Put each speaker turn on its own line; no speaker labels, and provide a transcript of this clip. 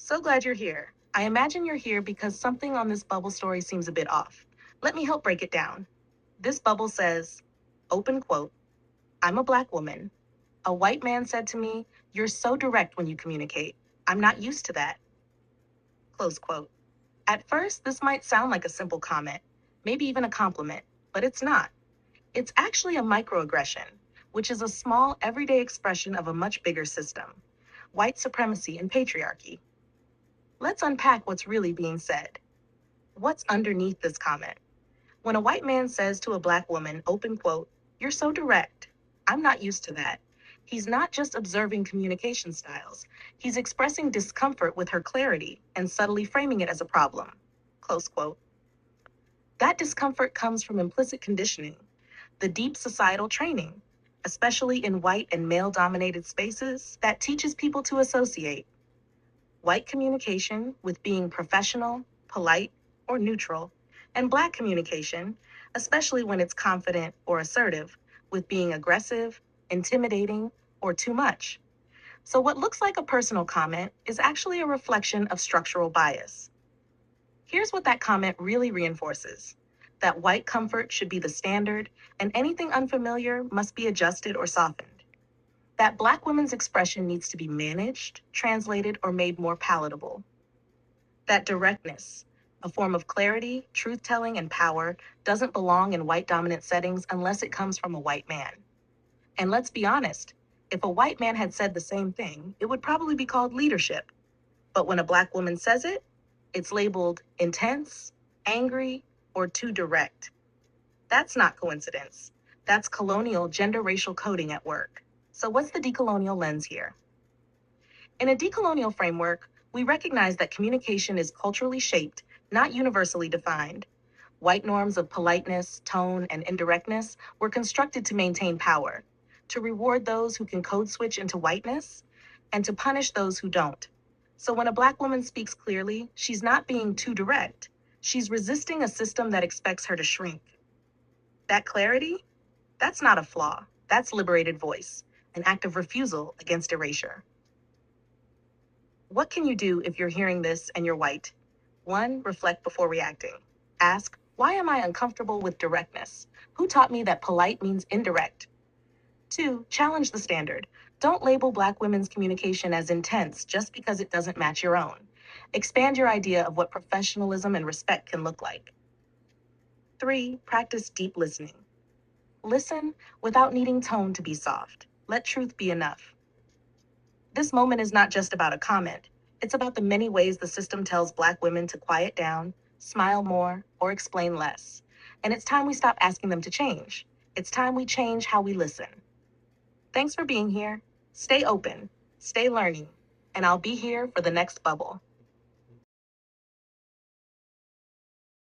So glad you're here. I imagine you're here because something on this bubble story seems a bit off. Let me help break it down. This bubble says, open quote, I'm a black woman. A white man said to me, you're so direct when you communicate. I'm not used to that. Close quote. At first, this might sound like a simple comment, maybe even a compliment, but it's not. It's actually a microaggression, which is a small, everyday expression of a much bigger system: white supremacy and patriarchy. Let's unpack what's really being said. What's underneath this comment? When a white man says to a black woman, open quote, you're so direct. I'm not used to that. He's not just observing communication styles. He's expressing discomfort with her clarity and subtly framing it as a problem. Close quote. That discomfort comes from implicit conditioning, the deep societal training, especially in white and male dominated spaces, that teaches people to associate white communication with being professional, polite, or neutral, and black communication, especially when it's confident or assertive, with being aggressive, intimidating, or too much. So, what looks like a personal comment is actually a reflection of structural bias. Here's what that comment really reinforces: that white comfort should be the standard, and anything unfamiliar must be adjusted or softened. That black women's expression needs to be managed, translated, or made more palatable. That directness, a form of clarity, truth telling, and power, doesn't belong in white dominant settings unless it comes from a white man. And let's be honest, if a white man had said the same thing, it would probably be called leadership. But when a black woman says it, it's labeled intense, angry, or too direct. That's not coincidence. That's colonial gender racial coding at work. So, what's the decolonial lens here? In a decolonial framework, we recognize that communication is culturally shaped, not universally defined. White norms of politeness, tone, and indirectness were constructed to maintain power, to reward those who can code switch into whiteness, and to punish those who don't. So when a black woman speaks clearly, she's not being too direct. She's resisting a system that expects her to shrink. That clarity? That's not a flaw. That's liberated voice, an act of refusal against erasure. What can you do if you're hearing this and you're white? 1. Reflect before reacting. Ask, why am I uncomfortable with directness? Who taught me that polite means indirect? 2. Challenge the standard. Don't label black women's communication as intense just because it doesn't match your own. Expand your idea of what professionalism and respect can look like. 3. Practice deep listening. Listen without needing tone to be soft. Let truth be enough. This moment is not just about a comment. It's about the many ways the system tells black women to quiet down, smile more, or explain less. And it's time we stop asking them to change. It's time we change how we listen. Thanks for being here. Stay open, stay learning, and I'll be here for the next bubble.